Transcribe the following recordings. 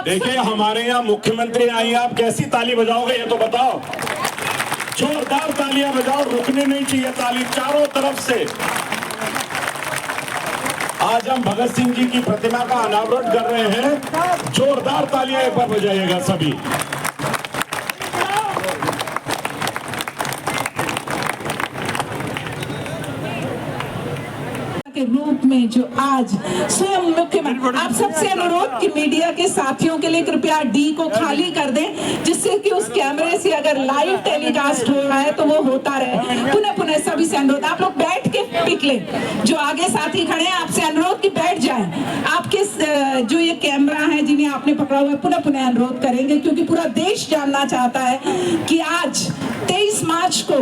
देखिए हमारे यहाँ मुख्यमंत्री आई, आप कैसी ताली बजाओगे ये तो बताओ। जोरदार तालियां बजाओ, रुकने नहीं चाहिए ताली चारों तरफ से। आज हम भगत सिंह जी की प्रतिमा का अनावरण कर रहे हैं, जोरदार तालियां एक बार बजाइएगा सभी। के रूप में जो आज स्वयं मुख्यमंत्री, आप सबसे अनुरोध कि मीडिया के साथियों के लिए कृपया डी को खाली कर दें, जिससे कि उस कैमरे से अगर लाइव टेलीकास्ट हो रहा है तो वो होता रहे। पुनः पुनः सभी से अनुरोध, आप लोग बैठ के पिक लें। जो आगे साथी खड़े हैं आपसे अनुरोध कि बैठ जाएं। आपके जो ये कैमरा है जिन्हें आपने पकड़ा हुआ है, पुनः पुनः अनुरोध करेंगे क्योंकि पूरा देश जानना चाहता है कि आज 23 मार्च को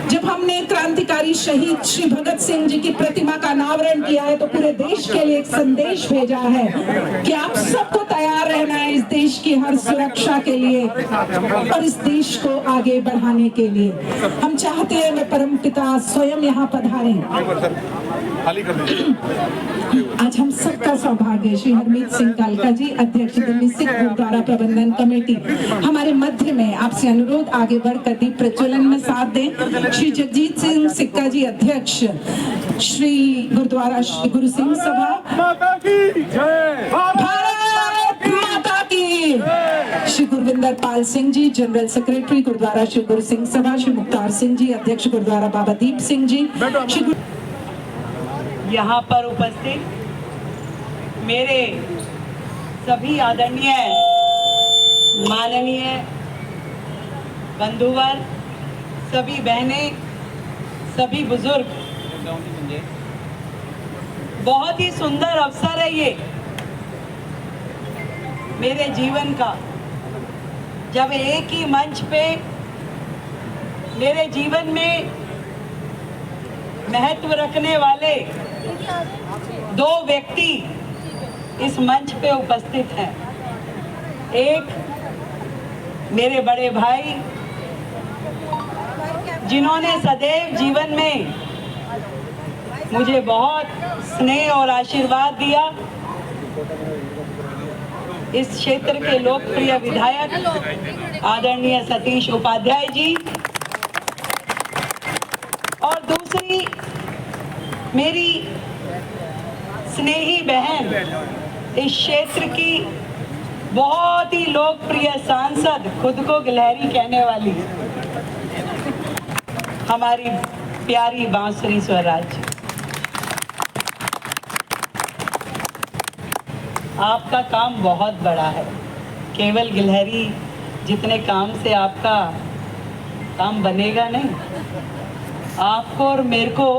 जब हमने क्रांतिकारी शहीद श्री भगत सिंह जी की प्रतिमा का अनावरण किया है तो पूरे देश के लिए एक संदेश भेजा है कि आप सबको तैयार रहना है इस देश की हर सुरक्षा के लिए और इस देश को आगे बढ़ाने के लिए। हम चाहते हैं वे परमपिता स्वयं यहाँ पधारें। आज हम सबका सौभाग्य श्री हरमीत सिंह कालका जी, अध्यक्ष दिल्ली सिख गुरुद्वारा प्रबंधन कमेटी, हमारे मध्य में। आपसे अनुरोध आगे बढ़कर दीप प्रज्वलन में साथ दें। श्री जगजीत सिंह सिक्का जी, अध्यक्ष श्री गुरुद्वारा श्री गुरु सिंह सभा, भारत माता की। श्री गुरविंदर पाल सिंह जी, जनरल सेक्रेटरी गुरुद्वारा श्री गुरु सिंह सभा, श्री मुख्तार सिंह जी, अध्यक्ष गुरुद्वारा बाबा दीप सिंह जी, यहाँ पर उपस्थित मेरे सभी आदरणीय माननीय बंधुवर, सभी बहनें, सभी बुजुर्ग, बहुत ही सुंदर अवसर है ये मेरे जीवन का, जब एक ही मंच पे मेरे जीवन में महत्व रखने वाले दो व्यक्ति इस मंच पे उपस्थित हैं। एक मेरे बड़े भाई जिन्होंने सदैव जीवन में मुझे बहुत स्नेह और आशीर्वाद दिया, इस क्षेत्र के लोकप्रिय विधायक आदरणीय सतीश उपाध्याय जी, और दूसरी मेरी स्नेही बहन, इस क्षेत्र की बहुत ही लोकप्रिय सांसद, खुद को गिलहरी कहने वाली हमारी प्यारी बांसुरी स्वराज। आपका काम बहुत बड़ा है, केवल गिलहरी जितने काम से आपका काम बनेगा नहीं, आपको और मेरे को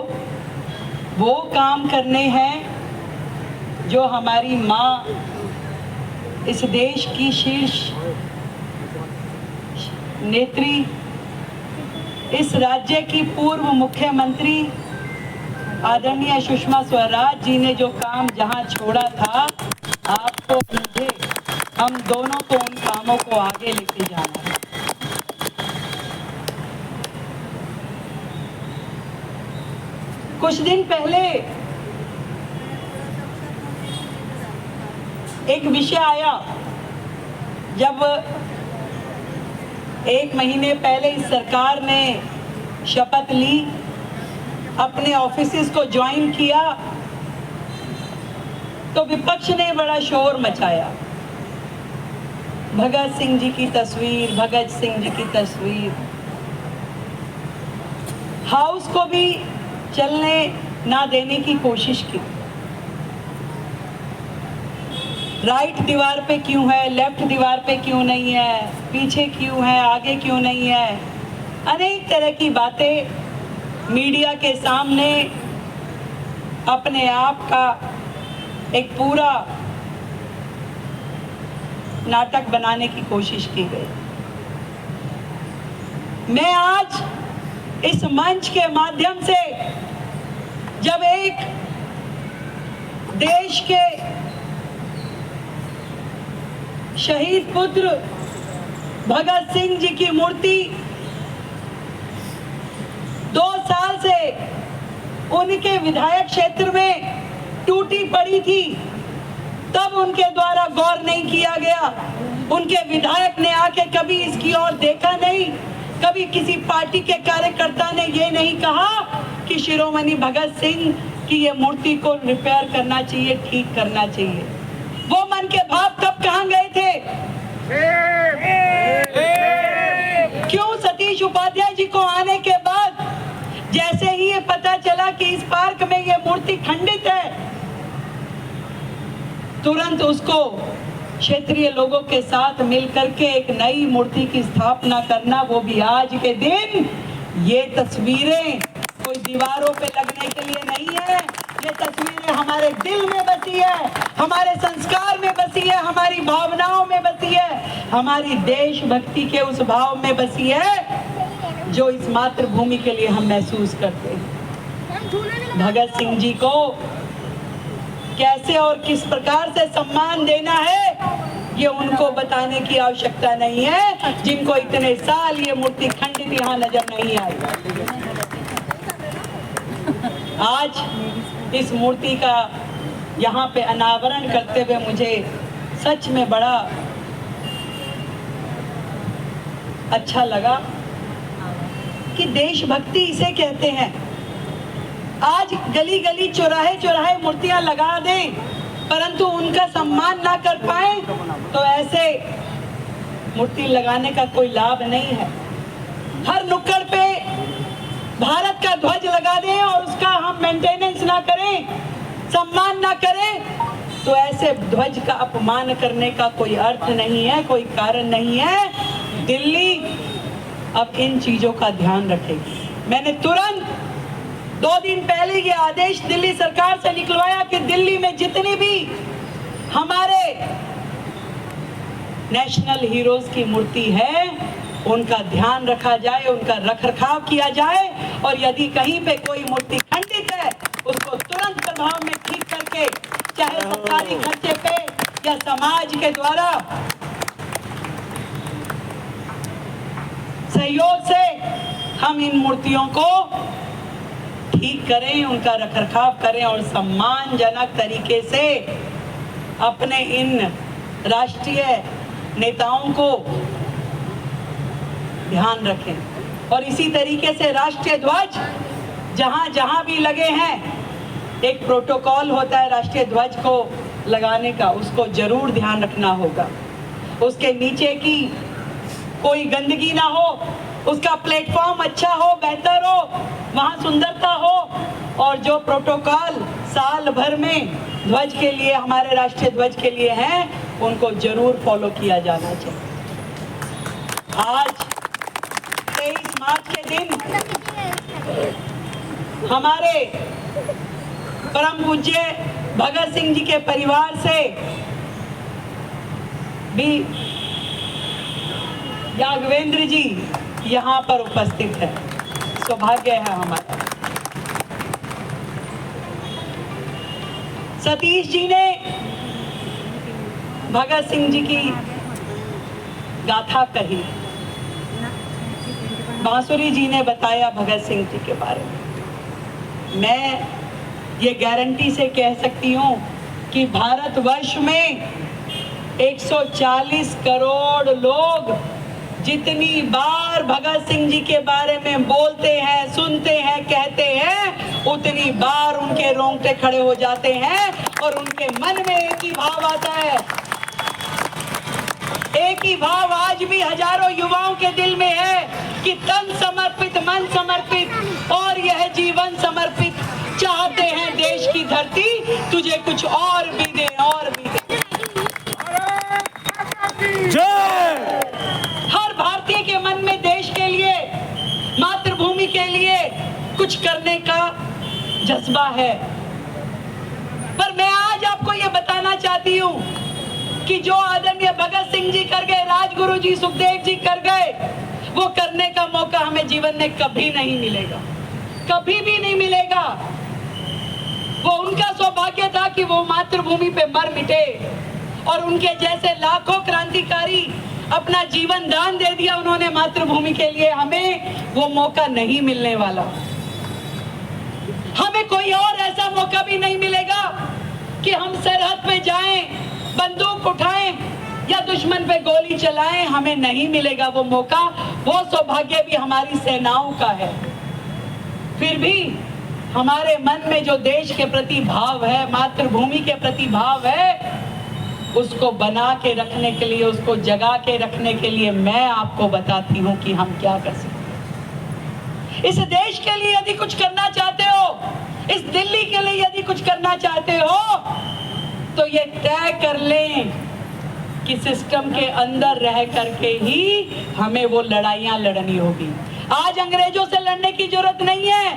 वो काम करने हैं जो हमारी माँ, इस देश की शीर्ष नेत्री, इस राज्य की पूर्व मुख्यमंत्री आदरणीय सुषमा स्वराज जी ने जो काम जहाँ छोड़ा था, आपको, मुझे, हम दोनों को उन कामों को आगे लेके जाना है। कुछ दिन पहले एक विषय आया, जब 1 महीने पहले इस सरकार ने शपथ ली, अपने ऑफिसेस को ज्वाइन किया, तो विपक्ष ने बड़ा शोर मचाया। भगत सिंह जी की तस्वीर, भगत सिंह जी की तस्वीर, हाउस को भी चलने ना देने की कोशिश की। राइट दीवार पे क्यों है, लेफ्ट दीवार पे क्यों नहीं है, पीछे क्यों है, आगे क्यों नहीं है, अनेक तरह की बातें मीडिया के सामने अपने आप का एक पूरा नाटक बनाने की कोशिश की गई। मैं आज इस मंच के माध्यम से, जब एक देश के शहीद पुत्र भगत सिंह जी की मूर्ति 2 साल से उनके विधायक क्षेत्र में टूटी पड़ी थी, तब उनके द्वारा गौर नहीं किया गया। उनके विधायक ने आके कभी इसकी ओर देखा नहीं। कभी किसी पार्टी के कार्यकर्ता ने ये नहीं कहा कि शिरोमणि भगत सिंह की ये मूर्ति को रिपेयर करना चाहिए, ठीक करना चाहिए। वो मन के भाव तब कहाँ गए थे? क्यों सतीश उपाध्याय जी को आने के बाद जैसे ही ये पता चला कि इस पार्क में ये मूर्ति खंडित है, तुरंत उसको क्षेत्रीय लोगों के साथ मिलकर के एक नई मूर्ति की स्थापना करना, वो भी आज के दिन। ये तस्वीरें कोई दीवारों पे लगने के लिए नहीं है, ये तस्वीरें हमारे दिल में बसी है, हमारे संस्कार में बसी है, हमारी भावनाओं में बसी है, हमारी देशभक्ति के उस भाव में बसी है जो इस मातृभूमि के लिए हम महसूस करते हैं। भगत सिंह जी को कैसे और किस प्रकार से सम्मान देना है, ये उनको बताने की आवश्यकता नहीं है, जिनको इतने साल ये मूर्ति खंडित यहाँ नजर नहीं आई। आज इस मूर्ति का यहाँ पे अनावरण करते हुए मुझे सच में बड़ा अच्छा लगा कि देशभक्ति इसे कहते हैं। आज गली गली चौराहे चौराहे मूर्तियां लगा दें, परंतु उनका सम्मान ना कर पाए, तो ऐसे मूर्ति लगाने का कोई लाभ नहीं है। हर नुक्कड़ पे भारत का ध्वज लगा दें और उसका हम मेंटेनेंस ना करें, सम्मान ना करें, तो ऐसे ध्वज का अपमान करने का कोई अर्थ नहीं है, कोई कारण नहीं है। दिल्ली अब इन चीजों का ध्यान रखेगी। मैंने तुरंत 2 दिन पहले ये आदेश दिल्ली सरकार से निकलवाया कि दिल्ली में जितनी भी हमारे नेशनल हीरोज की मूर्ति है, उनका ध्यान रखा जाए, उनका रखरखाव किया जाए, और यदि कहीं पे कोई मूर्ति खंडित है उसको तुरंत प्रभाव में ठीक करके, चाहे सरकारी खर्चे पे या समाज के द्वारा सहयोग से हम इन मूर्तियों को ठीक करें, उनका रखरखाव करें और सम्मानजनक तरीके से अपने इन राष्ट्रीय नेताओं को ध्यान रखें। और इसी तरीके से राष्ट्रीय ध्वज जहां जहां भी लगे हैं, एक प्रोटोकॉल होता है राष्ट्रीय ध्वज को लगाने का, उसको जरूर ध्यान रखना होगा। उसके नीचे की कोई गंदगी ना हो, उसका प्लेटफॉर्म अच्छा हो, बेहतर हो, वहाँ सुंदरता हो, और जो प्रोटोकॉल साल भर में ध्वज के लिए, हमारे राष्ट्रीय ध्वज के लिए हैं, उनको जरूर फॉलो किया जाना चाहिए। आज 23 मार्च के दिन हमारे परम पूज्य भगत सिंह जी के परिवार से भी यादवेंद्र जी यहाँ पर उपस्थित है, सौभाग्य है हमारा। सतीश जी ने भगत सिंह जी की गाथा कही, बांसुरी जी ने बताया भगत सिंह जी के बारे में। मैं ये गारंटी से कह सकती हूँ कि भारतवर्ष में 140 करोड़ लोग जितनी बार भगत सिंह जी के बारे में बोलते हैं, सुनते हैं, कहते हैं, उतनी बार उनके रोंगटे खड़े हो जाते हैं और उनके मन में एक ही भाव आता है। एक ही भाव आज भी हजारों युवाओं के दिल में है कि तन समर्पित, मन समर्पित और यह जीवन समर्पित, चाहते हैं देश की धरती तुझे कुछ और भी दे, और भी दे। हर भारतीय के मन में देश के लिए, मातृभूमि के लिए कुछ करने का जज्बा है। पर मैं आज आपको ये बताना चाहती हूँ कि जो आदरणीय भगत सिंह जी कर गए, राजगुरु जी, सुखदेव जी कर गए, वो करने का मौका हमें जीवन में कभी नहीं मिलेगा, कभी भी नहीं मिलेगा। वो उनका सौभाग्य था कि वो मातृभूमि पे मर मिटे, और उनके जैसे लाखों क्रांतिकारी अपना जीवन दान दे दिया उन्होंने मातृभूमि के लिए। हमें वो मौका नहीं मिलने वाला, हमें कोई और ऐसा मौका भी नहीं मिलेगा कि हम सरहद पे जाएं बंदूक उठाएं या दुश्मन पे गोली चलाएं, हमें नहीं मिलेगा वो मौका। वो सौभाग्य भी हमारी सेनाओं का है। फिर भी हमारे मन में जो देश के प्रति भाव है, मातृभूमि के प्रति भाव है, उसको बना के रखने के लिए, उसको जगा के रखने के लिए मैं आपको बताती हूं कि हम क्या कर सकते हैं। इस देश के लिए यदि कुछ करना चाहते हो, इस दिल्ली के लिए यदि कुछ करना चाहते हो, तो ये तय कर लें कि सिस्टम के अंदर रह करके ही हमें वो लड़ाइयां लड़नी होगी। आज अंग्रेजों से लड़ने की जरूरत नहीं है,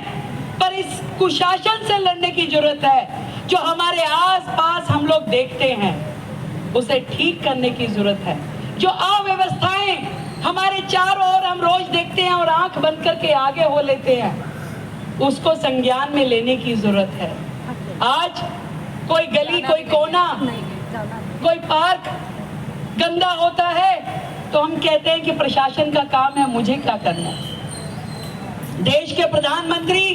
पर इस कुशासन से लड़ने की जरूरत है जो हमारे आसपास हम लोग देखते हैं, उसे ठीक करने की जरूरत है। जो अव्यवस्थाएं हमारे चारों ओर हम रोज देखते हैं और आंख बंद करके आगे हो लेते हैं, उसको संज्ञान में लेने की जरूरत है। आज कोई गली, कोई कोना, कोई पार्क गंदा होता है तो हम कहते हैं कि प्रशासन का काम है, मुझे क्या करना है। देश के प्रधानमंत्री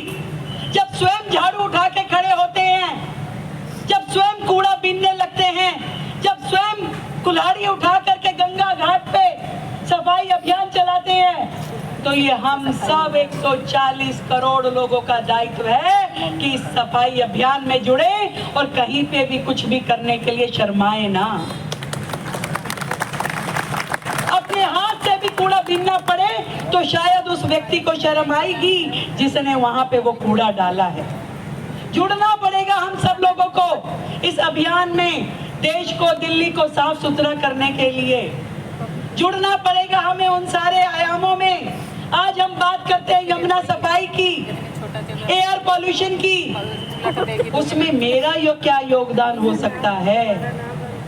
जब स्वयं झाड़ू उठा के खड़े होते हैं, जब स्वयं कूड़ा बीनने लगते हैं, जब स्वयं कुल्हाड़ी उठा करके गंगा घाट पे सफाई अभियान चलाते हैं, तो ये हम सब 140 करोड़ लोगों का दायित्व है कि इस सफाई अभियान में जुड़े और कहीं पे भी कुछ भी करने के लिए शर्माए ना। अपने हाथ से भी कूड़ा बीनना पड़े तो शायद उस व्यक्ति को शर्म आएगी जिसने वहां पे वो कूड़ा डाला है। जुड़ना पड़ेगा हम सब लोगों को इस अभियान में, देश को, दिल्ली को साफ सुथरा करने के लिए जुड़ना पड़ेगा हमें उन सारे आयामों में। आज हम बात करते हैं यमुना सफाई की, एयर पॉल्यूशन की, उसमें मेरा क्या योगदान हो सकता है,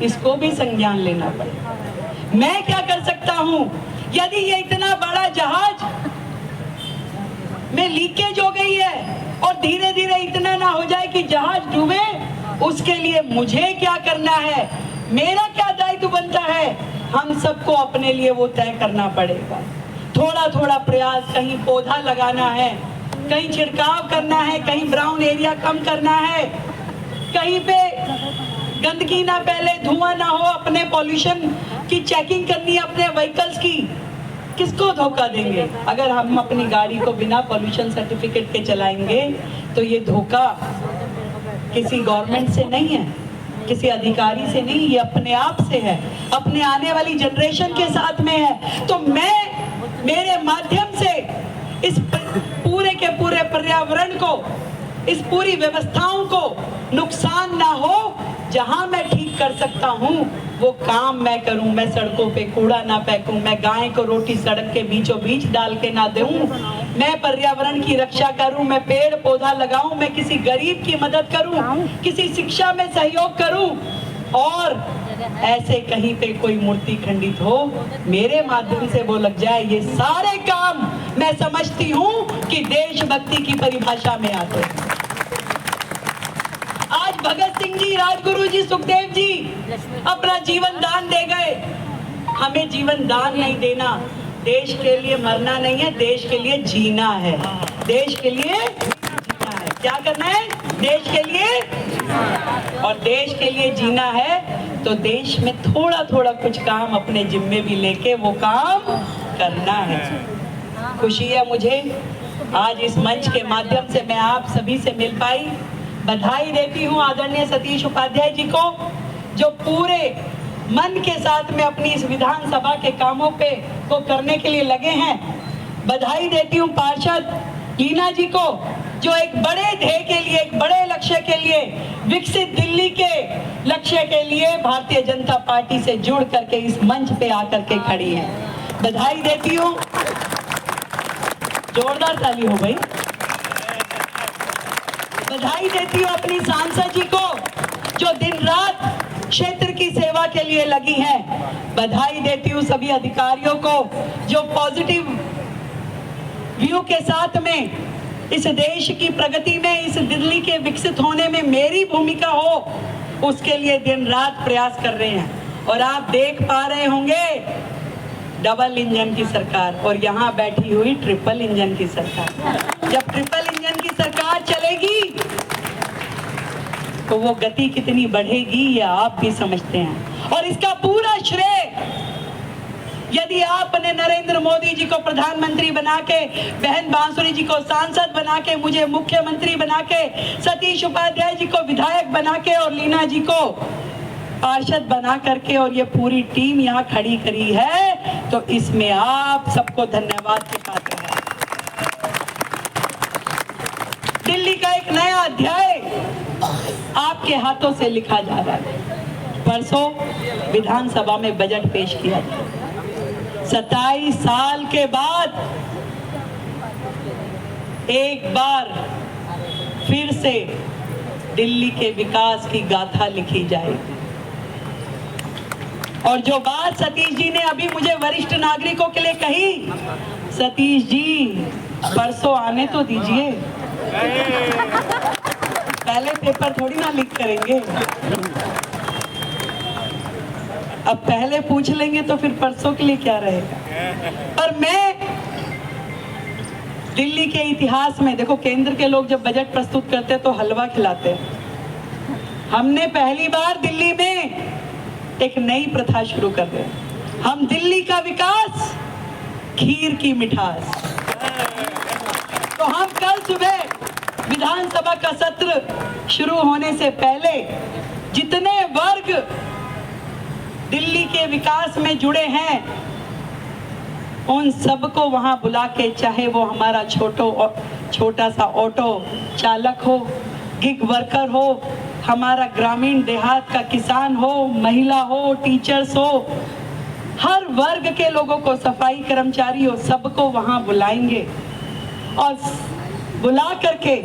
इसको भी संज्ञान लेना पड़ेगा। मैं क्या कर सकता हूं यदि ये इतना बड़ा जहाज में लीकेज हो गई है और धीरे धीरे इतना ना हो जाए कि जहाज डूबे, उसके लिए मुझे क्या करना है, मेरा क्या दायित्व बनता है, हम सबको अपने लिए वो तय करना पड़ेगा। थोड़ा थोड़ा प्रयास, कहीं पौधा लगाना है, कहीं छिड़काव करना है, कहीं ब्राउन एरिया कम करना है, कहीं पे गंदगी ना फैले, धुआं ना हो, अपने पॉल्यूशन की चेकिंग करनी है अपने व्हीकल्स की। किसको धोखा देंगे? अगर हम अपनी गाड़ी को बिना पॉल्यूशन सर्टिफिकेट के चलाएंगे तो ये धोखा किसी गवर्नमेंट से नहीं है, किसी अधिकारी से नहीं, ये अपने आप से है, अपने आने वाली जनरेशन के साथ में है। तो मैं मेरे माध्यम से इस पूरे के पूरे पर्यावरण को, इस पूरी व्यवस्थाओं को नुकसान ना हो, जहां मैं ठीक कर सकता हूं वो काम मैं करूं। मैं सड़कों पे कूड़ा ना फेंकूं, मैं गाय को रोटी सड़क के बीचों बीच डाल के ना दूं, मैं पर्यावरण की रक्षा करूं, मैं पेड़ पौधा लगाऊं, मैं किसी गरीब की मदद करूं, किसी शिक्षा में सहयोग करूं, और ऐसे कहीं पे कोई मूर्ति खंडित हो, मेरे माध्यम से वो लग जाए। ये सारे काम मैं समझती हूं कि देशभक्ति की परिभाषा में आते हैं। आज भगत सिंह जी, राजगुरु जी, सुखदेव जी अपना जीवन दान दे गए। हमें जीवन दान नहीं देना, देश के लिए मरना नहीं है, देश के लिए जीना है, देश के लिए जीना है। क्या करना है? देश के लिए, और देश के लिए जीना है तो देश में थोड़ा थोड़ा कुछ काम अपने जिम्मे भी लेके वो काम करना है। खुशी है मुझे आज इस मंच के माध्यम से मैं आप सभी से मिल पाई। बधाई देती हूँ आदरणीय सतीश उपाध्याय जी को, जो पूरे मन के साथ में अपनी इस विधानसभा के कामों को करने के लिए लगे हैं। बधाई देती हूँ पार्षद लीना जी को, जो एक बड़े ध्येय के लिए, एक बड़े लक्ष्य के लिए, विकसित दिल्ली के लक्ष्य के लिए भारतीय जनता पार्टी से जुड़ करके इस मंच पे आकर के खड़ी हैं। बधाई देती हूँ, जोरदार ताली हो गई। बधाई देती हूँ अपनी सांसद जी को, जो दिन रात क्षेत्र की सेवा के लिए लगी हैं। बधाई देती हूँ सभी अधिकारियों को, जो पॉजिटिव व्यू के साथ में इस देश की प्रगति में, इस दिल्ली के विकसित होने में मेरी भूमिका हो, उसके लिए दिन रात प्रयास कर रहे हैं। और आप देख पा रहे होंगे डबल इंजन की सरकार और यहाँ बैठी हुई ट्रिपल इंजन की सरकार। जब ट्रिपल इंजन की सरकार चलेगी तो वो गति कितनी बढ़ेगी ये आप भी समझते हैं। और इसका पूरा श्रेय यदि आपने नरेंद्र मोदी जी को प्रधानमंत्री बना के, बहन बांसुरी जी को सांसद बना के, मुझे मुख्यमंत्री बना के, सतीश उपाध्याय जी को विधायक बना के और लीना जी को पार्षद बना करके और ये पूरी टीम यहाँ खड़ी करी है, तो इसमें आप सबको धन्यवाद के पात्र हैं। दिल्ली का एक नया अध्याय आपके हाथों से लिखा जा रहा है। परसों विधानसभा में बजट पेश किया गया। 27 साल के बाद एक बार फिर से दिल्ली के विकास की गाथा लिखी जाएगी। और जो बात सतीश जी ने अभी मुझे वरिष्ठ नागरिकों के लिए कही, सतीश जी परसों आने तो दीजिए, पहले पेपर थोड़ी ना लीक करेंगे। अब पहले पूछ लेंगे तो फिर परसों के लिए क्या रहेगा। पर मैं दिल्ली के इतिहास में, देखो केंद्र के लोग जब बजट प्रस्तुत करते हैं तो हलवा खिलाते हैं। हमने पहली बार दिल्ली में एक नई प्रथा शुरू कर दी। हम दिल्ली का विकास, खीर की मिठास। तो हम कल सुबह विधानसभा का सत्र शुरू होने से पहले जितने वर्ग दिल्ली के विकास में जुड़े हैं उन सबको वहां बुला के, चाहे वो हमारा छोटा सा ऑटो चालक हो, गिग वर्कर हो, हमारा ग्रामीण देहात का किसान हो, महिला हो, टीचर्स हो, हर वर्ग के लोगों को, सफाई कर्मचारी हो, सबको वहां बुलाएंगे और बुला करके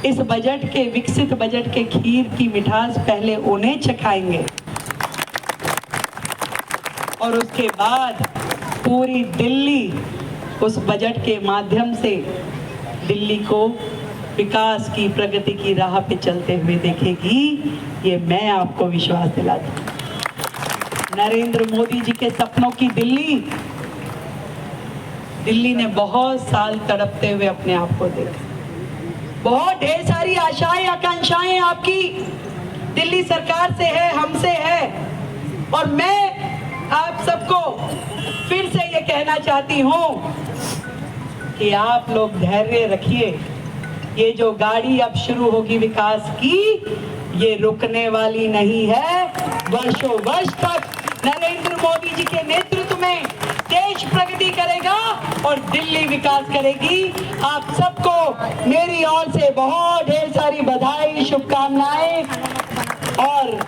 इस बजट के, विकसित बजट के खीर की मिठास पहले उन्हें चखाएंगे और उसके बाद पूरी दिल्ली उस बजट के माध्यम से दिल्ली को विकास की, प्रगति की राह पे चलते हुए देखेगी। ये मैं आपको विश्वास दिलाता हूं। नरेंद्र मोदी जी के सपनों की दिल्ली ने बहुत साल तड़पते हुए अपने आप को देखा। बहुत ढेर सारी आशाएं, आकांक्षाएं आपकी दिल्ली सरकार से है, हमसे है। और मैं आप सबको फिर से ये कहना चाहती हूँ कि आप लोग धैर्य रखिए। ये जो गाड़ी अब शुरू होगी विकास की, ये रुकने वाली नहीं है। वर्षों वर्ष तक नरेंद्र मोदी जी के नेतृत्व में देश प्रगति करेगा और दिल्ली विकास करेगी। आप सबको मेरी ओर से बहुत ढेर सारी बधाई, शुभकामनाएं और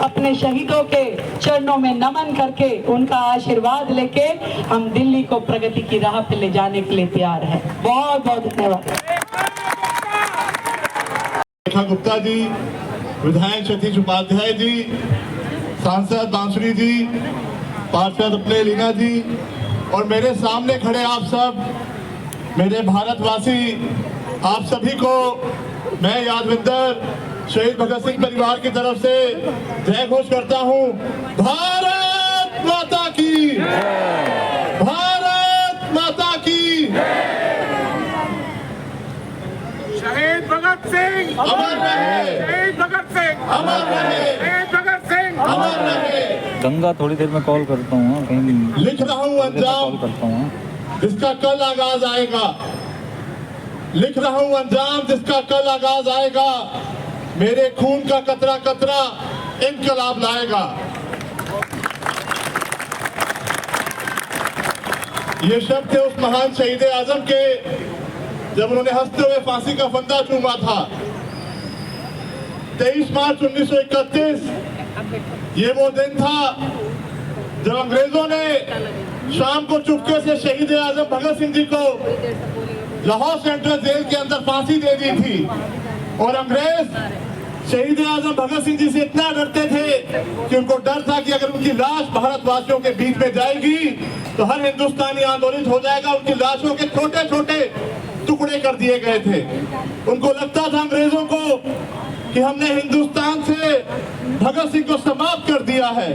अपने शहीदों के चरणों में नमन करके उनका आशीर्वाद लेके हम दिल्ली को प्रगति की राह पे ले जाने के लिए तैयार हैं। बहुत बहुत धन्यवाद। रेखा गुप्ता जी, विधायक सतीश उपाध्याय जी, सांसद बांसुरी जी, पार्षद अपने लीना जी और मेरे सामने खड़े आप सब, मेरे भारतवासी, आप सभी को मैं यादविंदर शहीद भगत सिंह परिवार की तरफ से जय घोष करता हूं। भारत माता की, भारत माता की। शहीद भगत सिंह अमर रहे, शहीद भगत सिंह अमर रहे, शहीद भगत सिंह अमर रहे। गंगा थोड़ी देर में कॉल करता हूँ, कहीं लिख रहा हूँ अंजाम कॉल करता हूँ जिसका कल आगाज आएगा, लिख रहा हूँ अंजाम जिसका कल आगाज आएगा। मेरे खून का कतरा कतरा इनकलाब लाएगा। ये शब्द थे उस महान शहीद आजम के जब उन्होंने हंसते हुए फांसी का फंदा चूमा था। 23 मार्च 1931 ये वो दिन था जब अंग्रेजों ने शाम को चुपके से शहीद आजम भगत सिंह जी को लाहौर सेंट्रल जेल के अंदर फांसी दे दी थी। और अंग्रेज शहीद आजम भगत सिंह जी से इतना डरते थे कि उनको डर था कि अगर उनकी लाश भारतवासियों के बीच में जाएगी तो हर हिंदुस्तानी आंदोलित हो जाएगा। उनकी लाशों के छोटे छोटे टुकड़े कर दिए गए थे। उनको लगता था अंग्रेजों को कि हमने हिंदुस्तान से भगत सिंह को समाप्त कर दिया है।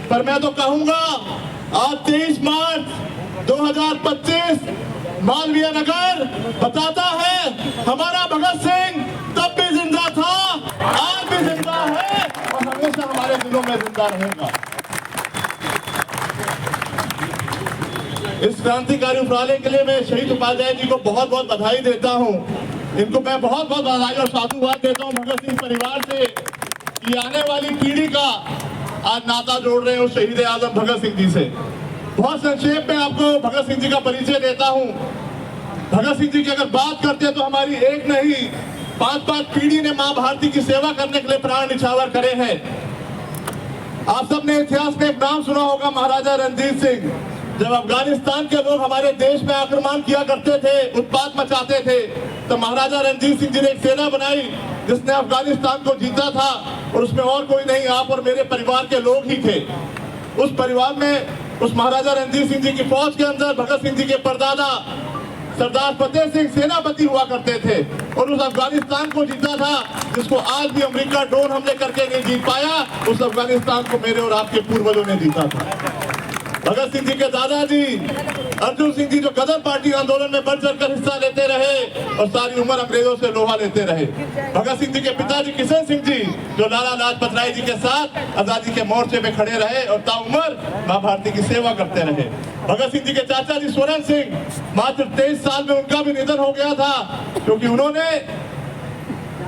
पर मैं तो कहूंगा आज 23 मार्च 2025 मालवीय नगर बताता है हमारा भगत सिंह तब भी जिंदा था, आज भी जिंदा है और हमेशा हमारे दिलों में जिंदा रहेगा। इस क्रांतिकारी उपराले के लिए मैं शहीद उपाध्याय जी को बहुत बहुत बधाई देता हूं। इनको मैं बहुत बहुत बधाई और साधुवाद देता हूं भगत सिंह परिवार से कि आने वाली पीढ़ी का आज नाता जोड़ रहे हो शहीद आजम भगत सिंह जी से। बहुत संक्षेप में आपको भगत सिंह जी का परिचय देता हूं। भगत सिंह जी की अगर बात करते हैं तो हमारी एक नहीं 5-5 पीढ़ी ने मां भारती की सेवा करने के लिए प्राण निछावर करे हैं। आप सबने इतिहास में एक नाम सुना होगा, महाराजा रणजीत सिंह। जब अफगानिस्तान के लोग हमारे देश में आक्रमण किया करते थे, उत्पात मचाते थे, तो महाराजा रणजीत सिंह जी ने एक सेना बनाई जिसने अफगानिस्तान को जीता था और उसमें और कोई नहीं, आप और मेरे परिवार के लोग ही थे। उस परिवार में उस महाराजा रणजीत सिंह जी की फौज के अंदर भगत सिंह जी के परदादा सरदार फतेह सिंह सेनापति हुआ करते थे और उस अफगानिस्तान को जीता था जिसको आज भी अमेरिका ड्रोन हमले करके नहीं जीत पाया। उस अफगानिस्तान को मेरे और आपके पूर्वजों ने जीता था। भगत सिंह जी के दादाजी अर्जुन सिंह जी जो गदर पार्टी आंदोलन में बढ़ चढ़ कर हिस्सा लेते रहे और सारी उम्र अंग्रेजों से लोहा लेते रहे। भगत सिंह जी के पिताजी किशन सिंह जी जो लाला लाजपत राय जी के साथ आजादी के मोर्चे में खड़े रहे और ताउम्र मां भारती की सेवा करते रहे। भगत सिंह जी के चाचा जी स्वरण सिंह, मात्र 23 साल में उनका भी निधन हो गया था क्योंकि उन्होंने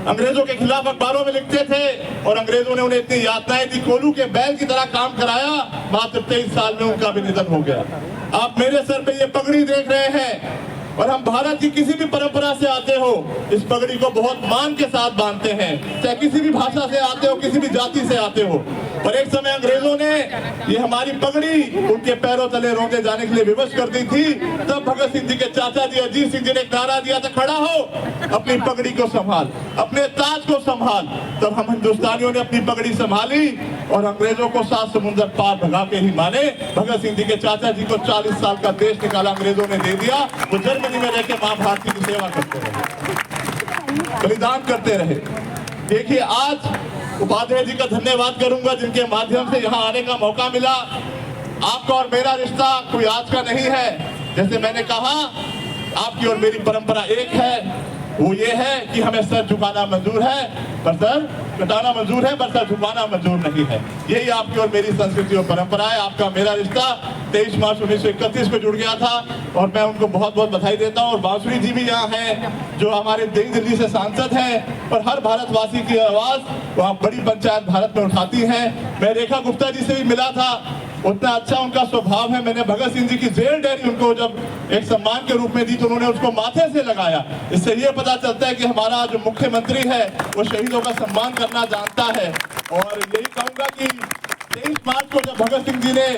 अंग्रेजों के खिलाफ अखबारों में लिखते थे और अंग्रेजों ने उन्हें इतनी यातनाएं दी, कोलू के बैल की तरह काम कराया। मात्र 23 साल में उनका भी निधन हो गया। आप मेरे सर पे ये पगड़ी देख रहे हैं और हम भारत की किसी भी परंपरा से आते हो इस पगड़ी को बहुत मान के साथ बांधते हैं, चाहे किसी भी भाषा से आते हो, किसी भी जाति से आते हो। पर एक समय अंग्रेजों ने ये हमारी पगड़ी उनके पैरों तले रोंदे जाने के लिए विवश कर दी थी। तब भगत सिंह जी के चाचा जी अजीत सिंह जी ने नारा दिया था, खड़ा हो, अपनी पगड़ी को संभाल, अपने ताज को संभाल। तब हम हिंदुस्तानियों ने अपनी पगड़ी संभाली और अंग्रेजों को 7 समुंदर पार भगा के ही माने। भगत सिंह जी के चाचा जी को 40 साल का देश निकाला अंग्रेजों ने दे दिया। वो जर्मनी में रहकर मां भारती की सेवा करते रहे, बलिदान करते रहे। देखिए आज उपाध्याय जी का धन्यवाद करूंगा जिनके माध्यम से यहाँ आने का मौका मिला। आपका और मेरा रिश्ता कोई आज का नहीं है। जैसे मैंने कहा आपकी और मेरी परंपरा एक है, वो ये है कि हमें सर झुकाना मंजूर है पर सर कटाना मंजूर है, पर सर झुकाना मंजूर नहीं है। यही आपकी और मेरी संस्कृति और परंपरा है। आपका मेरा रिश्ता 23 मार्च 1931 को जुड़ गया था और मैं उनको बहुत बहुत बधाई देता हूँ। और बांसुरी जी भी यहाँ हैं जो हमारे नई दिल्ली से सांसद हैं और हर भारतवासी की आवाज वहाँ बड़ी पंचायत भारत में उठाती हैं। मैं रेखा गुप्ता जी से भी मिला था, उतना अच्छा उनका स्वभाव है। मैंने भगत सिंह जी की जेल डायरी उनको जब एक सम्मान के रूप में दी तो उन्होंने उसको माथे से लगाया। इससे ये पता चलता है कि हमारा जो मुख्यमंत्री है वो शहीदों का सम्मान करना जानता है। और यही कहूंगा कि 23 मार्च को जब भगत सिंह जी ने,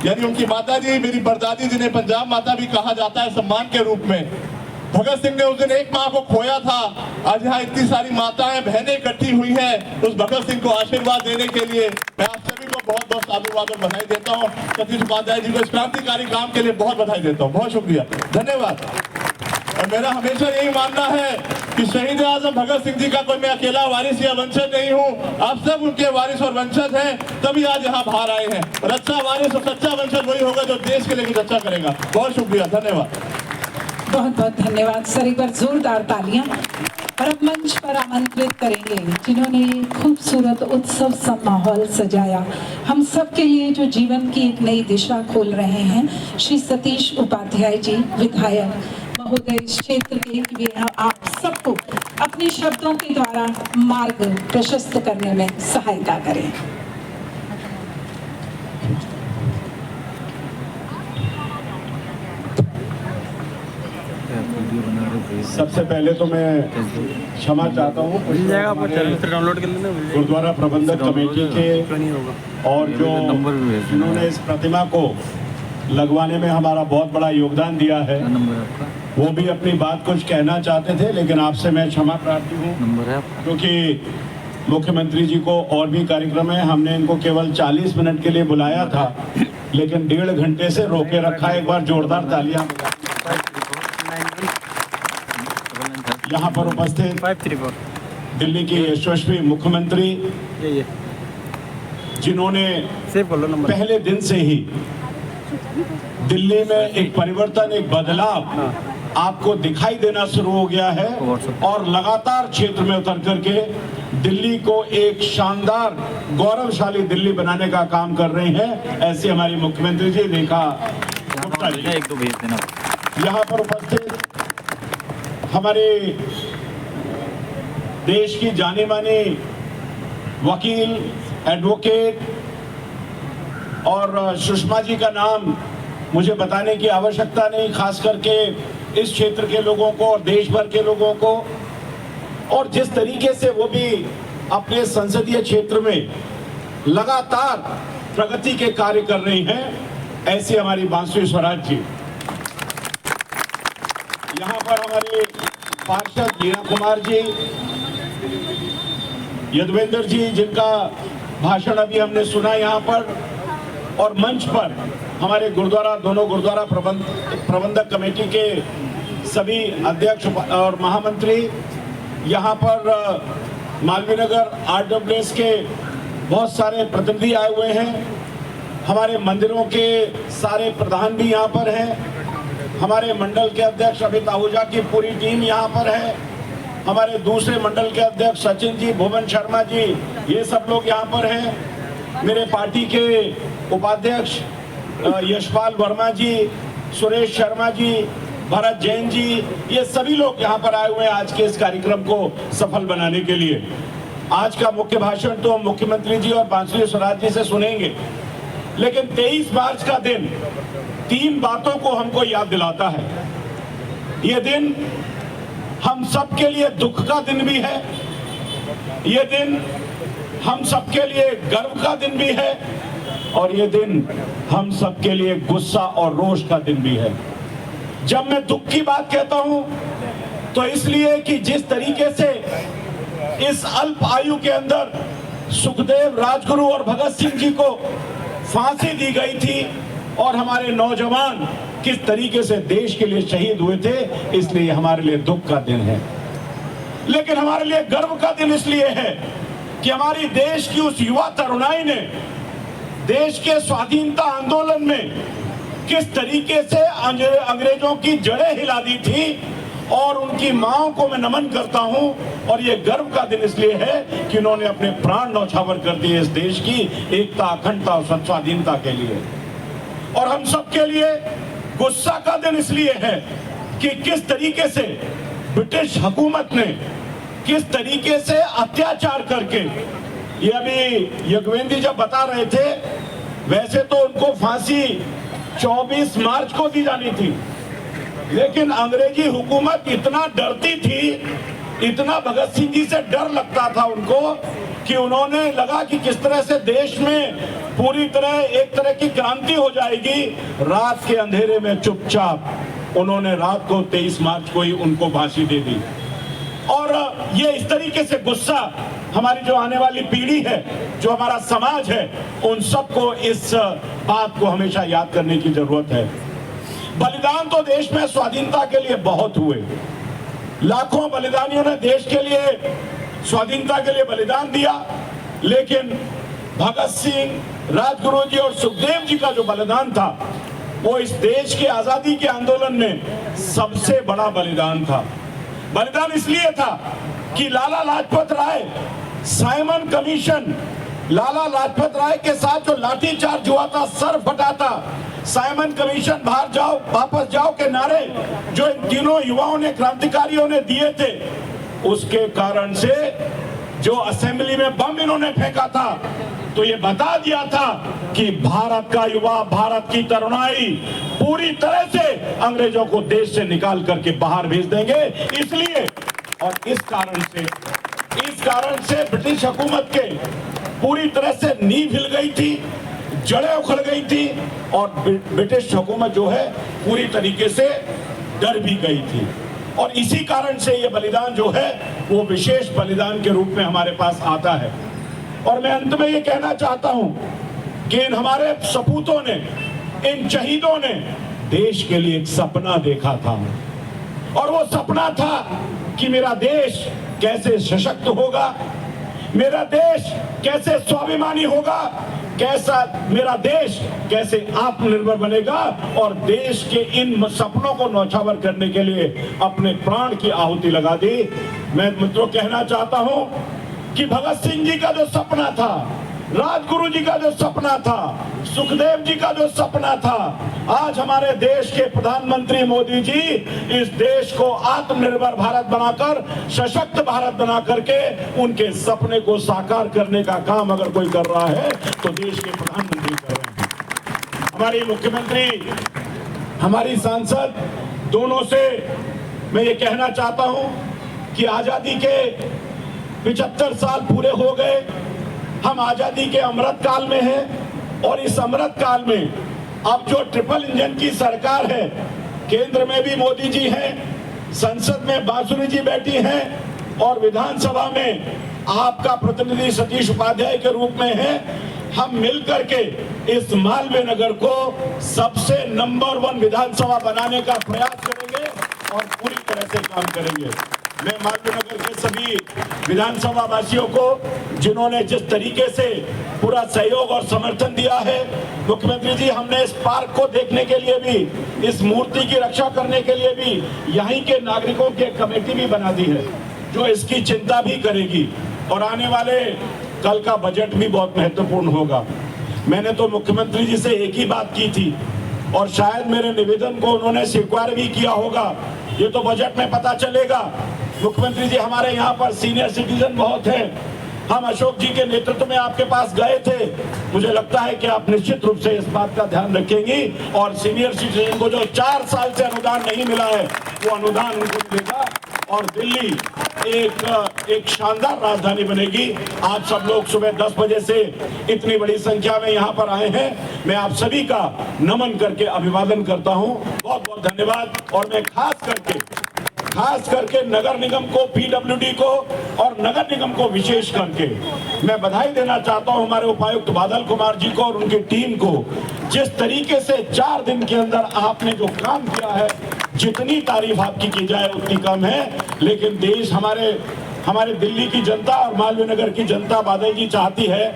यानी उनकी माता जी, मेरी परदादी जिन्हें पंजाब माता भी कहा जाता है सम्मान के रूप में, भगत सिंह ने उस दिन एक माँ को खोया था। आज यहाँ इतनी सारी माताएं बहनें इकट्ठी हुई हैं उस भगत सिंह को आशीर्वाद देने के लिए। मैं आप सभी को बहुत बहुत साधुवाद और बधाई देता हूँ। सतीश उपाध्याय जी को इस क्रांतिकारी काम के लिए बहुत बधाई देता हूँ। बहुत शुक्रिया, धन्यवाद। और मेरा हमेशा यही मानना है कि शहीद आजम भगत सिंह जी का कोई मैं अकेला वारिस या वंशज नहीं हूँ। आप सब उनके वारिस और वंशज हैं, तभी आज यहाँ बाहर आए हैं। और अच्छा वारिस और सच्चा वंशज वही होगा जो देश के लिए कुछ अच्छा करेगा। बहुत शुक्रिया, धन्यवाद। बहुत बहुत धन्यवाद सर, एक बार जोरदार तालियां। और अब मंच पर आमंत्रित करेंगे जिन्होंने ये खूबसूरत उत्सव सा माहौल सजाया, हम सब के लिए जो जीवन की एक नई दिशा खोल रहे हैं, श्री सतीश उपाध्याय जी विधायक महोदय इस क्षेत्र के भी आप सबको अपने शब्दों के द्वारा मार्ग प्रशस्त करने में सहायता करें। सबसे पहले तो मैं क्षमा चाहता हूँ गुरुद्वारा प्रबंधक कमेटी के और जो जिन्होंने इस प्रतिमा को लगवाने में हमारा बहुत बड़ा योगदान दिया है, वो भी अपनी बात कुछ कहना चाहते थे, लेकिन आपसे मैं क्षमा प्रार्थी हूँ क्योंकि मुख्यमंत्री जी को और भी कार्यक्रम है। हमने इनको केवल 40 मिनट के लिए बुलाया था लेकिन 1.5 घंटे से रोके रखा है। एक बार जोरदार तालियां। यहाँ पर उपस्थित दिल्ली के यशस्वी मुख्यमंत्री जिन्होंने पहले दिन से ही दिल्ली में एक परिवर्तन, एक बदलाव आपको दिखाई देना शुरू हो गया है और लगातार क्षेत्र में उतर करके दिल्ली को एक शानदार गौरवशाली दिल्ली बनाने का काम कर रहे हैं। ऐसे हमारी मुख्यमंत्री जी रेखा गुप्ता जी एक दो भेज देना। यहाँ पर उपस्थित हमारे देश की जानी मानी वकील, एडवोकेट और सुषमा जी का नाम मुझे बताने की आवश्यकता नहीं, खास करके इस क्षेत्र के लोगों को और देश भर के लोगों को, और जिस तरीके से वो भी अपने संसदीय क्षेत्र में लगातार प्रगति के कार्य कर रही हैं, ऐसी हमारी बांसुरी स्वराज जी। यहाँ पर हमारे पार्षद मीना कुमार जी, यदवेंद्र जी जिनका भाषण अभी हमने सुना यहाँ पर, और मंच पर हमारे गुरुद्वारा, दोनों गुरुद्वारा प्रबंधक कमेटी के सभी अध्यक्ष और महामंत्री, यहाँ पर मालवीय नगर RWS के बहुत सारे प्रतिनिधि आए हुए हैं, हमारे मंदिरों के सारे प्रधान भी यहाँ पर हैं, हमारे मंडल के अध्यक्ष अमित आहूजा की पूरी टीम यहाँ पर है, हमारे दूसरे मंडल के अध्यक्ष सचिन जी, भुवन शर्मा जी, ये सब लोग यहाँ पर हैं, मेरे पार्टी के उपाध्यक्ष यशपाल वर्मा जी, सुरेश शर्मा जी, भरत जैन जी, ये सभी लोग यहाँ पर आए हुए हैं आज के इस कार्यक्रम को सफल बनाने के लिए। आज का मुख्य भाषण तो हम मुख्यमंत्री जी और बांसुरी स्वराज जी से सुनेंगे, लेकिन 23 मार्च का दिन 3 बातों को हमको याद दिलाता है। ये दिन हम सबके लिए दुख का दिन भी है, ये दिन हम सबके लिए गर्व का दिन भी है, और ये दिन हम सबके लिए गुस्सा और रोष का दिन भी है। जब मैं दुख की बात कहता हूं तो इसलिए कि जिस तरीके से इस अल्प आयु के अंदर सुखदेव, राजगुरु और भगत सिंह जी को फांसी दी गई थी और हमारे नौजवान किस तरीके से देश के लिए शहीद हुए थे, इसलिए हमारे लिए दुख का दिन है। लेकिन हमारे लिए गर्व का दिन इसलिए है कि हमारी देश की उस युवा तरुणाई ने देश के स्वाधीनता आंदोलन में किस तरीके से अंग्रेजों की जड़ें हिला दी थी, और उनकी माओ को मैं नमन करता हूं। और ये गर्व का दिन इसलिए है कि उन्होंने अपने प्राण न्यौछावर कर दिए इस देश की एकता, अखंडता और स्वाधीनता के लिए। और हम सबके लिए गुस्सा का दिन इसलिए है कि किस तरीके से ब्रिटिश हुकूमत ने किस तरीके से अत्याचार करके, ये अभी यज्ञवेंद्र जी जब बता रहे थे, वैसे तो उनको फांसी 24 मार्च को दी जानी थी, लेकिन अंग्रेजी हुकूमत इतना डरती थी, इतना भगत सिंह जी से डर लगता था उनको, कि उन्होंने लगा कि किस तरह से देश में पूरी तरह एक तरह की क्रांति हो जाएगी। रात के अंधेरे में चुपचाप उन्होंने रात को 23 मार्च को ही उनको फांसी दे दी। और ये इस तरीके से गुस्सा हमारी जो आने वाली पीढ़ी है, जो हमारा समाज है, उन सबको इस बात को हमेशा याद करने की जरूरत है। बलिदान तो देश में स्वाधीनता के लिए बहुत हुए, लाखों बलिदानियों ने देश के लिए स्वाधीनता के लिए बलिदान दिया, लेकिन भगत सिंह, राजगुरु जी और सुखदेव जी का जो बलिदान था, वो इस देश के आजादी के आंदोलन में सबसे बड़ा बलिदान था। बलिदान इसलिए था कि लाला लाजपत राय, साइमन कमीशन, लाला लाजपत राय के साथ जो लाठीचार्ज हुआ था, सर फटा था, साइमन कमीशन, बाहर जाओ वापस जाओ के नारे जो इन तीनों युवाओं ने, क्रांतिकारियों ने दिए थे, उसके कारण से जो असेंबली में बम इन्होंने फेंका था, तो ये बता दिया था कि भारत का युवा, भारत की तरुणाई पूरी तरह से अंग्रेजों को देश से निकाल करके बाहर भेज देंगे। इसलिए और इस कारण से ब्रिटिश हुकूमत के पूरी तरह से नींव हिल गई थी, जड़ें उखड़ गई थी, और ब्रिटिश हुकूमत जो है पूरी तरीके से डर भी गई थी। और इसी कारण से ये बलिदान जो है वो विशेष बलिदान के रूप में हमारे पास आता है। और मैं अंत में ये कहना चाहता हूं कि इन हमारे सपूतों ने, इन शहीदों ने देश के लिए एक सपना देखा था, और वो सपना था कि मेरा देश कैसे सशक्त होगा, मेरा देश कैसे स्वाभिमानी होगा, कैसा मेरा देश कैसे आत्मनिर्भर बनेगा और देश के इन सपनों को नौछावर करने के लिए अपने प्राण की आहुति लगा दी। मैं मित्रों कहना चाहता हूं कि भगत सिंह जी का जो सपना था, राजगुरु जी का जो सपना था, सुखदेव जी का जो सपना था, आज हमारे देश के प्रधानमंत्री मोदी जी इस देश को आत्मनिर्भर भारत बनाकर, सशक्त भारत बना करके उनके सपने को साकार करने का काम अगर कोई कर रहा है तो देश के प्रधानमंत्री कर रहे हैं। हमारी मुख्यमंत्री, हमारी सांसद, दोनों से मैं ये कहना चाहता हूं कि आजादी के 75 साल पूरे हो गए। हम आजादी के अमृत काल में हैं और इस अमृत काल में अब जो ट्रिपल इंजन की सरकार है, केंद्र में भी मोदी जी हैं, संसद में बांसुरी जी बैठी हैं और विधानसभा में आपका प्रतिनिधि सतीश उपाध्याय के रूप में है। हम मिलकर के इस मालवीय नगर को सबसे नंबर 1 विधानसभा बनाने का प्रयास करेंगे और पूरी तरह से काम करेंगे। मैं मालवीय नगर के सभी विधानसभा वासियों को, जिन्होंने जिस तरीके से पूरा सहयोग और समर्थन दिया है, मुख्यमंत्री जी, हमने इस पार्क को देखने के लिए भी, इस मूर्ति की रक्षा करने के लिए भी यहीं के नागरिकों की एक कमेटी भी बना दी है जो इसकी चिंता भी करेगी और आने वाले कल का बजट भी बहुत महत्वपूर्ण होगा। मैंने तो मुख्यमंत्री जी से एक ही बात की थी और शायद मेरे निवेदन को उन्होंने स्वीकार भी किया होगा, ये तो बजट में पता चलेगा। मुख्यमंत्री जी, हमारे यहाँ पर सीनियर सिटीजन बहुत हैं। हम अशोक जी के नेतृत्व में आपके पास गए थे। मुझे लगता है कि आप निश्चित रूप से इस बात का ध्यान रखेंगी और सीनियर सिटीजन को जो 4 साल से अनुदान नहीं मिला है वो अनुदान उनको मिलेगा और दिल्ली एक शानदार राजधानी बनेगी। आप सब लोग सुबह 10 बजे से इतनी बड़ी संख्या में यहाँ पर आए हैं, मैं आप सभी का नमन करके अभिवादन करता हूँ। बहुत बहुत धन्यवाद। और मैं खास करके नगर निगम को, पीडब्ल्यूडी को और नगर निगम को विशेष करके मैं बधाई देना चाहता हूं हमारे उपायुक्त बादल कुमार जी को और उनकी टीम को। जिस तरीके से 4 दिन के अंदर आपने जो काम किया है, जितनी तारीफ आपकी की जाए उतनी कम है। लेकिन देश, हमारे दिल्ली की जनता और मालवीय नगर की जनता, बादल जी चाहती है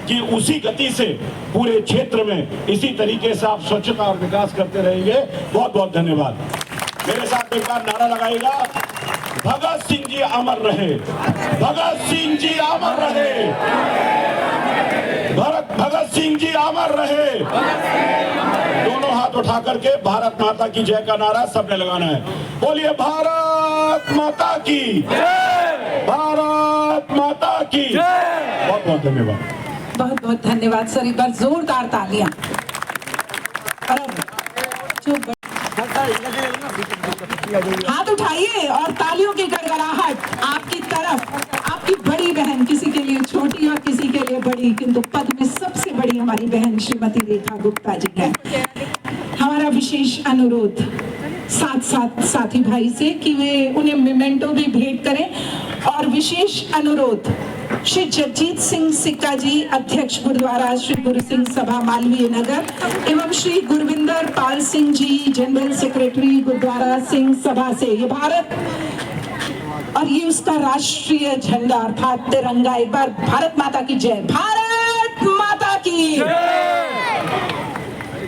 कि उसी गति से पूरे क्षेत्र में इसी तरीके से आप स्वच्छता और विकास करते रहेंगे। बहुत बहुत धन्यवाद। मेरे साथ एक बार नारा लगाएगा, भगत सिंह जी अमर रहे, भगत सिंह जी अमर रहे, भगत सिंह जी अमर रहे। दोनों हाथ उठा करके भारत माता की जय का नारा सबने लगाना है। बोलिए भारत माता की जय, भारत माता की जय। बहुत बहुत धन्यवाद। बहुत बहुत धन्यवाद सर, एक बार जोरदार तालियां। हाथ उठाइए और तालियों की गड़गड़ाहट आपकी तरफ। आपकी बड़ी बहन, किसी के लिए छोटी और किसी के लिए बड़ी, किंतु पद में सबसे बड़ी हमारी बहन श्रीमती रेखा गुप्ता जी है। हमारा विशेष अनुरोध साथ साथी भाई से कि वे उन्हें मेमेंटो भी भेंट करें और विशेष अनुरोध श्री जगजीत सिंह सिक्का जी, अध्यक्ष गुरुद्वारा श्री गुरु सिंह सभा मालवीय नगर, एवं श्री गुरविंदर पाल सिंह जी, जनरल सेक्रेटरी गुरुद्वारा सिंह सभा से। ये भारत और ये उसका राष्ट्रीय झंडा अर्थात तिरंगा। एक बार भारत माता की जय, भारत माता की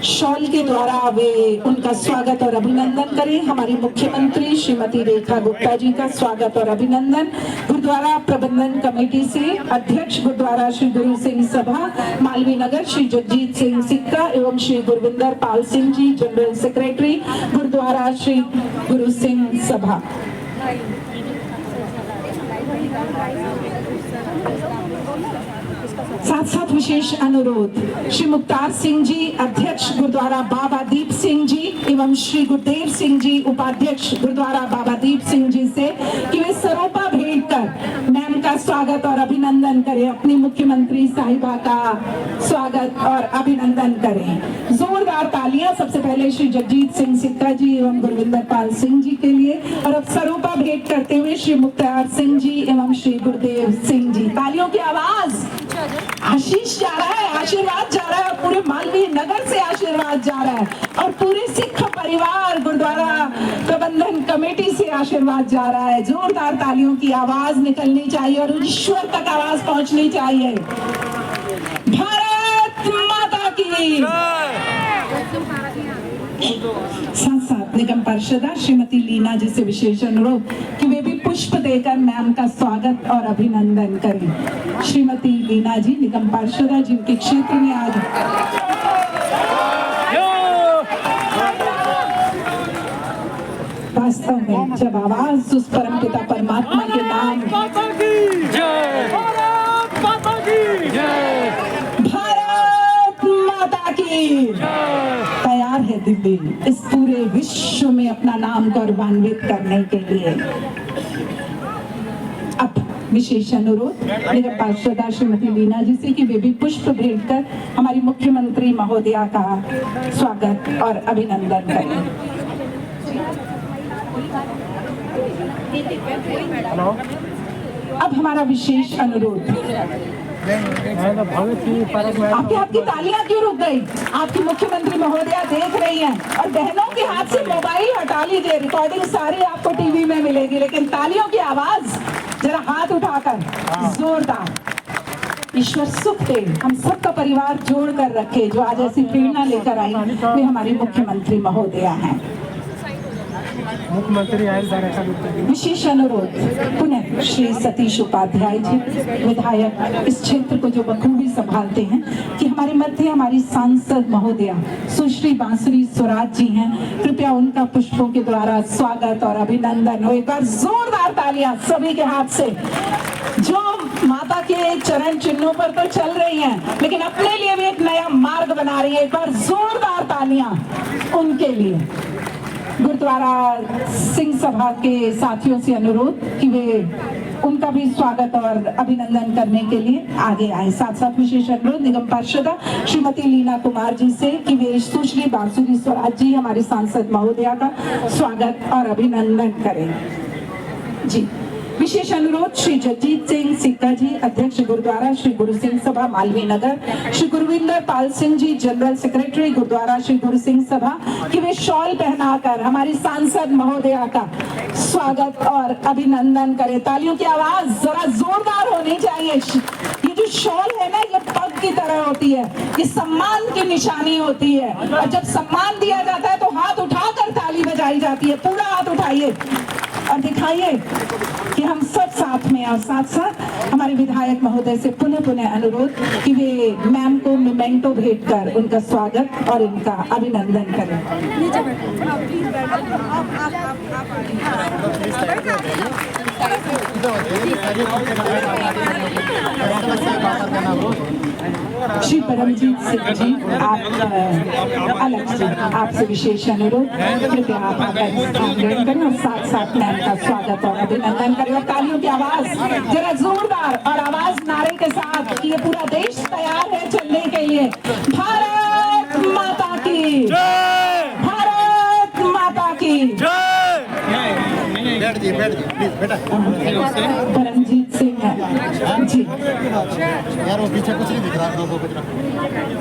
शॉल के द्वारा वे उनका स्वागत और अभिनंदन करें। हमारी मुख्यमंत्री श्रीमती रेखा गुप्ता जी का स्वागत और अभिनंदन गुरुद्वारा प्रबंधन कमेटी से अध्यक्ष गुरुद्वारा श्री गुरु सिंह सभा मालवीय नगर श्री जगजीत सिंह सिक्का एवं श्री गुरविंदर पाल सिंह जी, जनरल सेक्रेटरी गुरुद्वारा श्री गुरु सिंह सभा। साथ विशेष अनुरोध श्री मुक्तार सिंह जी, अध्यक्ष गुरुद्वारा बाबा दीप सिंह जी एवं श्री गुरुदेव सिंह जी, उपाध्यक्ष गुरुद्वारा बाबा दीप सिंह जी से कि वे सरोपा भेंट कर मैम का स्वागत और अभिनंदन करें, अपनी मुख्यमंत्री साहिबा का स्वागत और अभिनंदन करें। जोरदार तालियां सबसे पहले श्री जगजीत सिंह सिक्का जी एवं गुरविंदर पाल सिंह जी के लिए और अब सरोपा भेंट करते हुए श्री मुक्तार सिंह जी एवं श्री गुरुदेव सिंह जी। तालियों की आवाज। आशीष जा रहा है, आशीर्वाद जा रहा है, पूरे मालवीय नगर से आशीर्वाद जा रहा है और पूरे सिख परिवार गुरुद्वारा प्रबंधन कमेटी से आशीर्वाद जा रहा है। जोरदार तालियों की आवाज निकलनी चाहिए और ईश्वर तक आवाज पहुंचनी चाहिए। भारत की। साथ साथ निगम पार्षदा श्रीमती लीना जी से विशेष अनुरोध कि वे भी पुष्प देकर मैम का स्वागत और अभिनंदन करें। श्रीमती लीना जी निगम पार्षदा जिनके क्षेत्र में आज वास्तव में जब आवाज उस परमपिता परमात्मा के नाम भारत माता की तैयार है दिल्ली इस पूरे विश्व में अपना नाम गौरवान्वित करने के लिए। अब विशेष अनुरोध निगम पार्षदा श्रीमती लीना जी से कि वे भी पुष्प भेंट कर हमारी मुख्यमंत्री महोदया का स्वागत और अभिनंदन करें। अब हमारा विशेष अनुरोध, आपकी तालियां क्यों रुक गई? आपकी मुख्यमंत्री महोदया देख रही हैं और बहनों के हाथ से मोबाइल हटा लीजिए, रिकॉर्डिंग सारी आपको टीवी में मिलेगी, लेकिन तालियों की आवाज जरा हाथ उठाकर जोरदार। ईश्वर सुख दे, हम सबका परिवार जोड़ कर रखे। जो आज ऐसी प्रेरणा लेकर आई वे हमारी मुख्यमंत्री महोदया हैं। विशेष अनुरोध पुनः श्री सतीश उपाध्याय जी विधायक इस क्षेत्र को जो बखूबी संभालते हैं कि हमारे मध्य हमारी सांसद महोदया सुश्री बांसुरी स्वराज जी हैं। कृपया उनका पुष्पों के द्वारा स्वागत और अभिनंदन हो। एक बार जोरदार तालियां सभी के हाथ से जो माता के चरण चिन्हों पर तो चल रही हैं लेकिन अपने लिए भी एक नया मार्ग बना रही है। एक बार जोरदार तालियां उनके लिए। गुरुद्वारा सिंह सभा के साथियों से अनुरोध कि वे उनका भी स्वागत और अभिनंदन करने के लिए आगे आए। साथ साथ विशेष अनुरोध निगम पार्षदा श्रीमती लीना कुमार जी से कि वे सुश्री बांसुरी स्वराज जी हमारी सांसद महोदया का स्वागत और अभिनंदन करें। जी विशेष अनुरोध श्री जगजीत सिंह सिक्का जी अध्यक्ष गुरुद्वारा श्री गुरु सिंह सभा मालवीय नगर, श्री गुरविंदर पाल सिंह जी जनरल सेक्रेटरी गुरुद्वारा श्री गुरु सिंह सभा कि वे शॉल पहनाकर हमारी सांसद महोदया का स्वागत और अभिनंदन करें। तालियों की आवाज जरा जोरदार होनी चाहिए। ये जो शॉल है ना ये पग की तरह होती है, ये सम्मान की निशानी होती है और जब सम्मान दिया जाता है तो हाथ उठाकर ताली बजाई जाती है। पूरा हाथ उठाइए और दिखाइए कि हम सब साथ में। और साथ साथ हमारे विधायक महोदय से पुनः अनुरोध कि वे मैम को मोमेंटो भेंट कर उनका स्वागत और इनका अभिनंदन करें। श्री परमजीत सिंह जी आप अलग से आपसे विशेष अनुरोध कृपया आप आकर स्थान ग्रहण करें और साथ साथ मैम का स्वागत और अभिनंदन करें। और तालियों की आवाज जरा जोरदार और आवाज नारे के साथ कि ये पूरा देश तैयार है चलने के लिए। भारत माता की जय, भारत माता की जय। परमजीत सिंह जी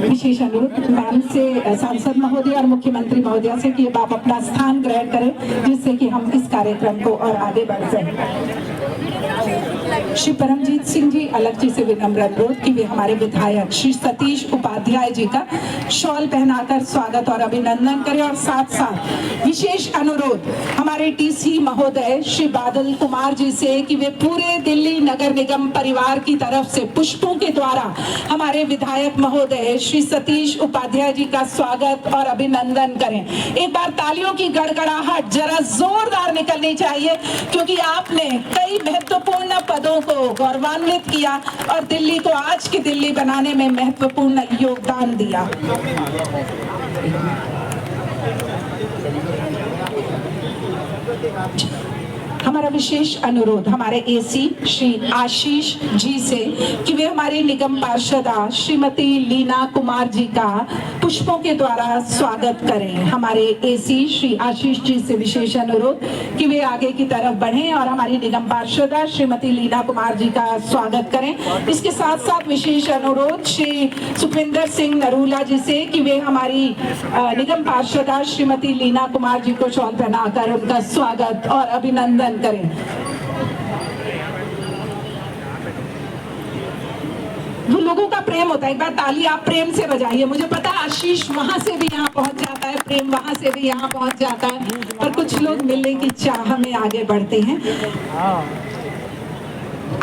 विशेष अनुरोध मैम से सांसद महोदय और मुख्यमंत्री महोदया से कि आप अपना स्थान ग्रहण करें जिससे कि हम इस कार्यक्रम को और आगे बढ़ सकें। श्री परमजीत सिंह जी अलग जी से विनम्र अनुरोध कि वे हमारे विधायक श्री सतीश उपाध्याय जी का शॉल पहनाकर स्वागत और अभिनंदन करें। और साथ साथ विशेष अनुरोध हमारे टीसी महोदय श्री बादल कुमार जी से कि वे पूरे दिल्ली नगर निगम परिवार की तरफ से पुष्पों के द्वारा हमारे विधायक महोदय श्री सतीश उपाध्याय जी का स्वागत और अभिनंदन करें। एक बार तालियों की गड़गड़ाहट जरा जोरदार निकलनी चाहिए क्योंकि आपने कई महत्वपूर्ण पदों को गौरवान्वित किया और दिल्ली को आज की दिल्ली बनाने में महत्वपूर्ण योगदान दिया। हमारा विशेष अनुरोध हमारे एसी श्री आशीष जी से कि वे हमारी निगम पार्षदा श्रीमती लीना कुमार जी का पुष्पों के द्वारा स्वागत करें। हमारे एसी श्री आशीष जी से विशेष अनुरोध कि वे आगे की तरफ बढ़ें और हमारी निगम पार्षदा श्रीमती लीना कुमार जी का स्वागत करें। इसके साथ साथ विशेष अनुरोध श्री सुखविंदर सिंह नरूला जी से कि वे हमारी निगम पार्षदा श्रीमती लीना कुमार जी को शॉल पहनाकर उनका स्वागत और अभिनंदन करें। वो लोगों का प्रेम होता है। एक बार ताली आप प्रेम से बजाइए। मुझे पता है आशीष वहां से भी यहाँ पहुंच जाता है, प्रेम वहां से भी यहाँ पहुंच जाता है, पर कुछ लोग मिलने की चाह में आगे बढ़ते हैं।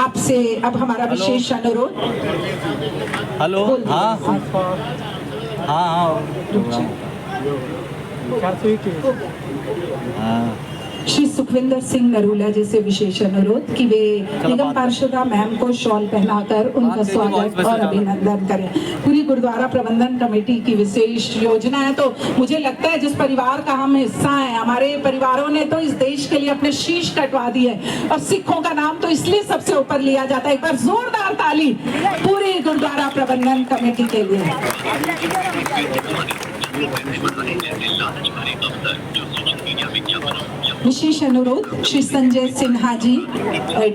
आपसे अब हमारा विशेष अनुरोध। हेलो। हाँ हाँ हाँ। श्री सुखविंदर सिंह नरूला जी से विशेष अनुरोध कि वे निगम पार्षदा मैम को शॉल पहनाकर उनका स्वागत और अभिनंदन करें। पूरी गुरुद्वारा प्रबंधन कमेटी की विशेष योजना है, तो मुझे लगता है जिस परिवार का हम हिस्सा हैं, हमारे परिवारों ने तो इस देश के लिए अपने शीश कटवा दिए और सिखों का नाम तो इसलिए सबसे ऊपर लिया जाता है। एक बार जोरदार ताली पूरी गुरुद्वारा प्रबंधन कमेटी के लिए। विशेष अनुरोध Shri Sanjay Sinha ji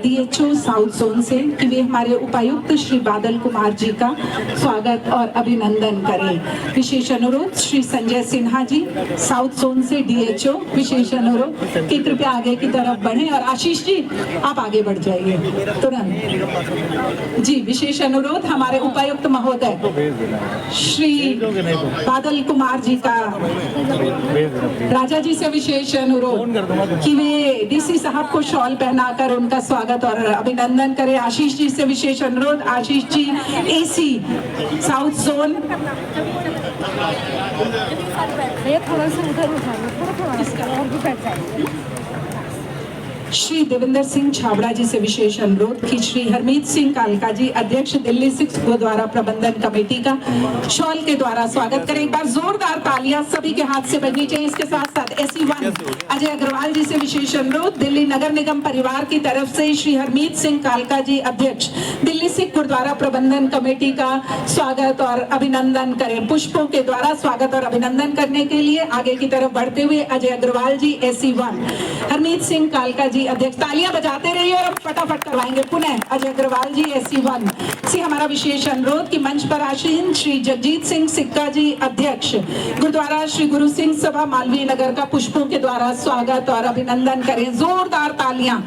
DHO south zone से कि वे हमारे उपायुक्त श्री बादल कुमार जी का स्वागत और अभिनंदन करें। विशेष अनुरोध श्री संजय सिन्हा जी साउथ जोन से DHO, विशेष अनुरोध कि कृपया आगे की तरफ बढ़ें और आशीष जी आप आगे बढ़ जाइए तुरंत जी। विशेष अनुरोध हमारे उपायुक्त महोदय श्री बादल कुमार जी का राजा जी से विशेष अनुरोध कि वे DC साहब को शॉल पहनाकर उनका स्वागत और अभिनंदन करें। आशीष जी से विशेष अनुरोध, Ashish ji AC south zone. थोड़ा सा उधर उठाइए, और भी बैठ जाइए। श्री देवेंद्र सिंह छाबड़ा जी से विशेष अनुरोध कि श्री हरमीत सिंह कालका जी अध्यक्ष दिल्ली 6 गुरुद्वारा प्रबंधन कमेटी का शॉल के द्वारा स्वागत करें। एक बार जोरदार तालियां सभी के हाथ से बजनी चाहिए। इसके साथ साथ SE1 अजय अग्रवाल जी से विशेष अनुरोध, दिल्ली नगर निगम परिवार की तरफ से श्री हरमीत सिंह कालका जी अध्यक्ष दिल्ली 6 गुरुद्वारा प्रबंधन कमेटी का स्वागत और अभिनंदन करें। पुष्पों के द्वारा स्वागत और अभिनंदन करने के लिए आगे की तरफ बढ़ते हुए अजय अग्रवाल जी SE1, हरमीत सिंह कालका जी अध्यक्ष। तालियां बजाते रहिए और फटाफट करवाएंगे। पुनः अजय अग्रवाल जी SE1 से हमारा विशेष अनुरोध कि मंच पर आसीन श्री जगजीत सिंह सिक्का जी अध्यक्ष गुरुद्वारा श्री गुरु सिंह सभा मालवीय नगर का पुष्पों के द्वारा स्वागत और अभिनंदन करें। जोरदार तालियां।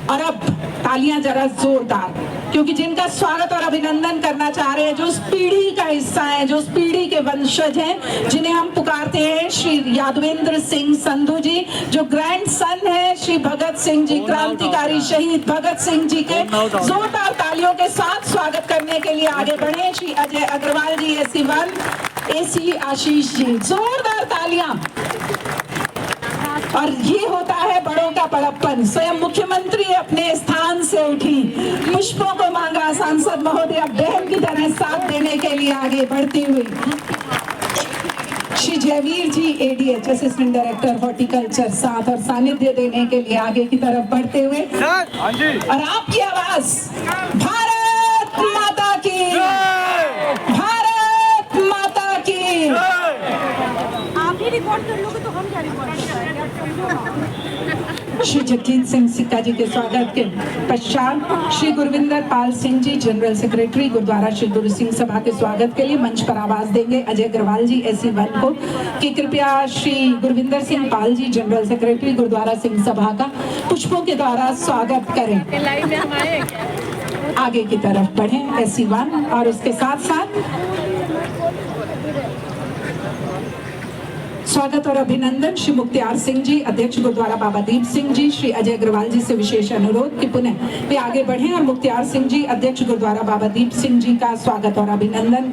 और अब तालियां जरा जोरदार, क्योंकि जिनका स्वागत और अभिनंदन करना चाह रहे हैं, जो उस पीढ़ी का हिस्सा है, जो उस पीढ़ी के वंशज हैं, जिन्हें हम पुकारते हैं श्री यादवेंद्र सिंह संधू जी, जो ग्रैंड सन है श्री भगत सिंह जी, क्रांतिकारी शहीद भगत सिंह जी के। जोरदार तालियों के साथ स्वागत करने के लिए आगे बढ़े श्री अजय अग्रवाल जी SE1, AC आशीष जी। जोरदार तालियां। और ये होता है बड़ों का बड़प्पन। स्वयं मुख्यमंत्री अपने स्थान से उठी, पुष्पों को मांगा, सांसद महोदय बहन की तरह साथ देने के लिए आगे बढ़ती हुई श्री जयवीर जी ADH असिस्टेंट डायरेक्टर हॉर्टिकल्चर साथ और सानिध्य देने के लिए आगे की तरफ बढ़ते हुए। और आपकी आवाज भारत माता की, भारत माता की। आप ही रिकॉर्ड कर लोगे तो हम क्या रिकॉर्ड करेंगे? श्री जगजीत सिंह सिक्का जी के स्वागत के पश्चात श्री गुरविंदर पाल सिंह जी जनरल सेक्रेटरी गुरुद्वारा श्री गुरु सिंह सभा के स्वागत के लिए मंच पर आवाज देंगे अजय अग्रवाल जी SE1 को कि कृपया श्री गुरविंदर सिंह पाल जी जनरल सेक्रेटरी गुरुद्वारा सिंह सभा का पुष्पों के द्वारा स्वागत करें। लाइन में हम आए आगे की तरफ बढ़ें SE1। और उसके साथ साथ स्वागत और अभिनंदन श्री मुख्तियार सिंह जी अध्यक्ष गुरुद्वारा बाबा दीप सिंह जी, श्री अजय अग्रवाल जी से विशेष अनुरोध कि पुनः वे आगे बढ़ें और मुख्तियार सिंह जी अध्यक्ष गुरुद्वारा बाबा दीप सिंह जी का स्वागत और अभिनंदन करें।